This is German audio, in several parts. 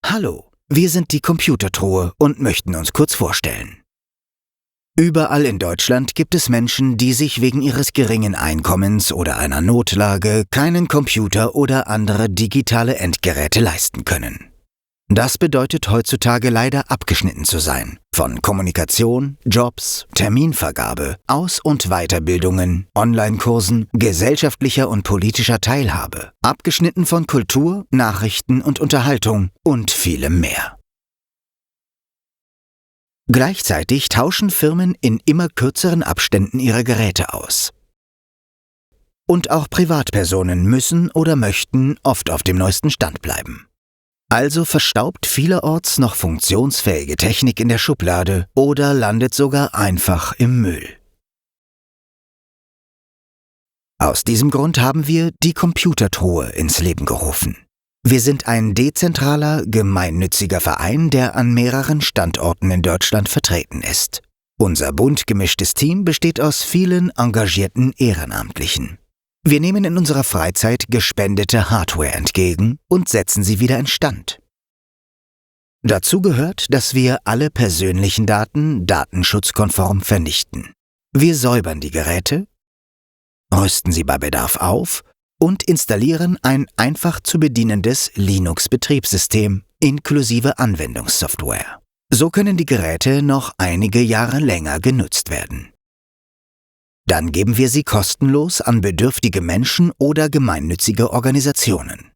Hallo, wir sind die Computertruhe und möchten uns kurz vorstellen. Überall in Deutschland gibt es Menschen, die sich wegen ihres geringen Einkommens oder einer Notlage keinen Computer oder andere digitale Endgeräte leisten können. Das bedeutet heutzutage leider abgeschnitten zu sein von Kommunikation, Jobs, Terminvergabe, Aus- und Weiterbildungen, Online-Kursen, gesellschaftlicher und politischer Teilhabe, abgeschnitten von Kultur, Nachrichten und Unterhaltung und vielem mehr. Gleichzeitig tauschen Firmen in immer kürzeren Abständen ihre Geräte aus. Und auch Privatpersonen müssen oder möchten oft auf dem neuesten Stand bleiben. Also verstaubt vielerorts noch funktionsfähige Technik in der Schublade oder landet sogar einfach im Müll. Aus diesem Grund haben wir die Computertruhe ins Leben gerufen. Wir sind ein dezentraler, gemeinnütziger Verein, der an mehreren Standorten in Deutschland vertreten ist. Unser bunt gemischtes Team besteht aus vielen engagierten Ehrenamtlichen. Wir nehmen in unserer Freizeit gespendete Hardware entgegen und setzen sie wieder instand. Dazu gehört, dass wir alle persönlichen Daten datenschutzkonform vernichten. Wir säubern die Geräte, rüsten sie bei Bedarf auf und installieren ein einfach zu bedienendes Linux-Betriebssystem inklusive Anwendungssoftware. So können die Geräte noch einige Jahre länger genutzt werden. Dann geben wir sie kostenlos an bedürftige Menschen oder gemeinnützige Organisationen.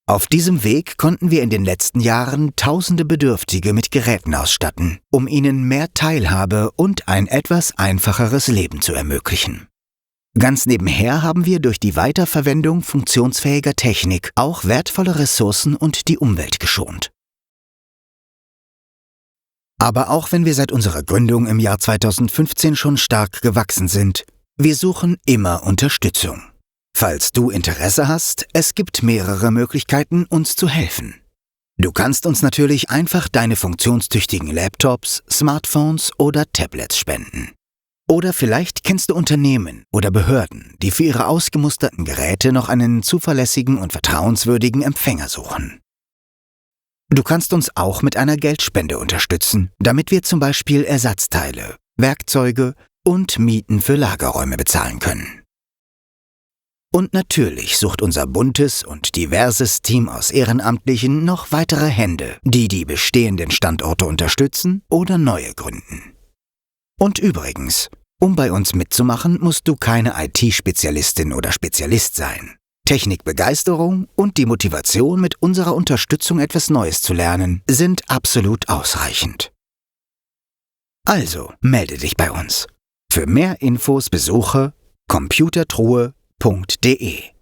Auf diesem Weg konnten wir in den letzten Jahren tausende Bedürftige mit Geräten ausstatten, um ihnen mehr Teilhabe und ein etwas einfacheres Leben zu ermöglichen. Ganz nebenher haben wir durch die Weiterverwendung funktionsfähiger Technik auch wertvolle Ressourcen und die Umwelt geschont. Aber auch wenn wir seit unserer Gründung im Jahr 2015 schon stark gewachsen sind, wir suchen immer Unterstützung. Falls du Interesse hast, es gibt mehrere Möglichkeiten, uns zu helfen. Du kannst uns natürlich einfach deine funktionstüchtigen Laptops, Smartphones oder Tablets spenden. Oder vielleicht kennst du Unternehmen oder Behörden, die für ihre ausgemusterten Geräte noch einen zuverlässigen und vertrauenswürdigen Empfänger suchen. Du kannst uns auch mit einer Geldspende unterstützen, damit wir zum Beispiel Ersatzteile, Werkzeuge und Mieten für Lagerräume bezahlen können. Und natürlich sucht unser buntes und diverses Team aus Ehrenamtlichen noch weitere Hände, die die bestehenden Standorte unterstützen oder neue gründen. Und übrigens, um bei uns mitzumachen, musst du keine IT-Spezialistin oder Spezialist sein. Technikbegeisterung und die Motivation, mit unserer Unterstützung etwas Neues zu lernen, sind absolut ausreichend. Also, melde dich bei uns. Für mehr Infos besuche computertruhe.de.